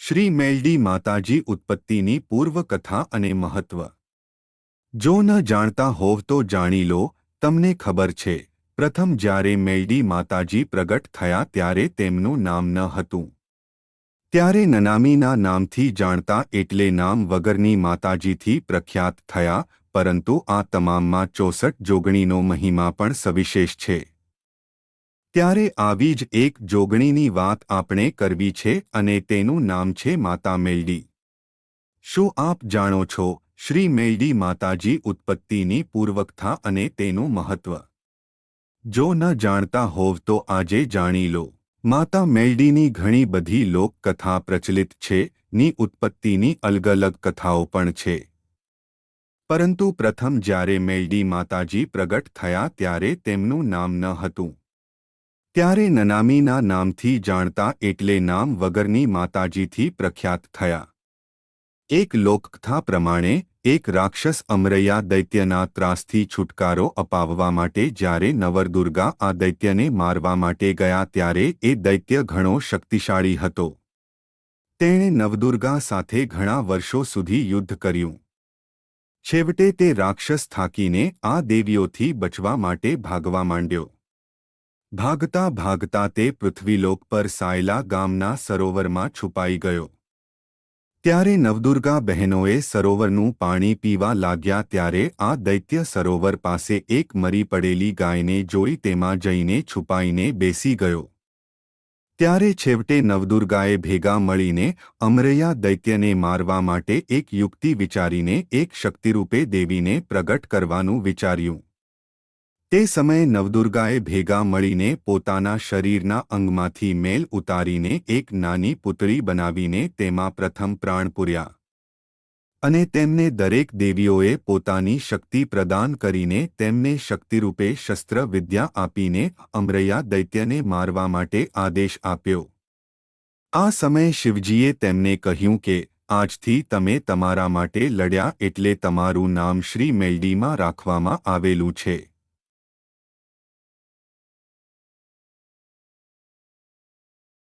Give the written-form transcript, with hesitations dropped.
શ્રી મેલડી માતાજી ઉત્પત્તિની પૂર્વકથા અને મહત્વ। જો ન જાણતા હોવ તો જાણી લો। તમને ખબર છે, પ્રથમ જ્યારે મેલડી માતાજી પ્રગટ થયા ત્યારે તેમનું નામ ન હતું। ત્યારે નનામીના નામથી જાણતા એટલે નામ વગરની માતાજીથી પ્રખ્યાત થયા। પરંતુ આ તમામમાં 64 જોગણીનો મહિમા પણ સવિશેષ છે। ત્યારે આવી જ એક જોગણીની વાત આપણે કરવી છે અને તેનું નામ છે માતા મેલડી। શું આપ જાણો છો શ્રી મેલડી માતાજી ઉત્પત્તિની પૂર્વકથા અને તેનું મહત્વ? જો ન જાણતા હોવ તો આજે જાણી લો। માતા મેલડીની ઘણી બધી લોકકથા પ્રચલિત છે। ની ઉત્પત્તિની અલગ અલગ કથાઓ પણ છે। પરંતુ પ્રથમ જ્યારે મેલડી માતાજી પ્રગટ થયા ત્યારે તેમનું નામ ન હતું। ત્યારે નનામીના નામથી જાણતા એટલે નામ વગરની માતાજીથી પ્રખ્યાત થયા। એક લોકકથા પ્રમાણે એક રાક્ષસ અમરૈયા દૈત્યના ત્રાસથી છુટકારો અપાવવા માટે જ્યારે નવદુર્ગા આ દૈત્યને મારવા માટે ગયા ત્યારે એ દૈત્ય ઘણો શક્તિશાળી હતો। તેણે નવદુર્ગા સાથે ઘણા વર્ષો સુધી યુદ્ધ કર્યું। છેવટે તે રાક્ષસ થાકીને આ દેવીઓથી બચવા માટે ભાગવા માંડ્યો। ભાગતા ભાગતા તે પૃથ્વીલોક પર સાયલા ગામના સરોવરમાં છુપાઈ ગયો। ત્યારે નવદુર્ગા બહેનોએ સરોવરનું પાણી પીવા લાગ્યા ત્યારે આ દૈત્ય સરોવર પાસે એક મરી પડેલી ગાયને જોઈ તેમાં જઈને છુપાઈને બેસી ગયો। ત્યારે છેવટે નવદુર્ગાએ ભેગા મળીને અમરૈયા દૈત્યને મારવા માટે એક યુક્તિ વિચારીને એક શક્તિરૂપે દેવીને પ્રગટ કરવાનું વિચાર્યું। તે સમયે નવદુર્ગાએ ભેગા મળીને પોતાના શરીરના અંગમાંથી મેલ ઉતારીને એક નાની પુતળી બનાવીને તેમાં પ્રથમ પ્રાણ પૂર્યા અને તેમને દરેક દેવીઓએ પોતાની શક્તિ પ્રદાન કરીને તેમને શક્તિરૂપે શસ્ત્ર વિદ્યા આપીને અમરૈયા દૈત્યને મારવા માટે આદેશ આપ્યો। આ સમયે શિવજીએ તેમને કહ્યું કે આજથી તમે તમારા માટે લડ્યા એટલે તમારું નામ શ્રી મેલડીમાં રાખવામાં આવેલું છે।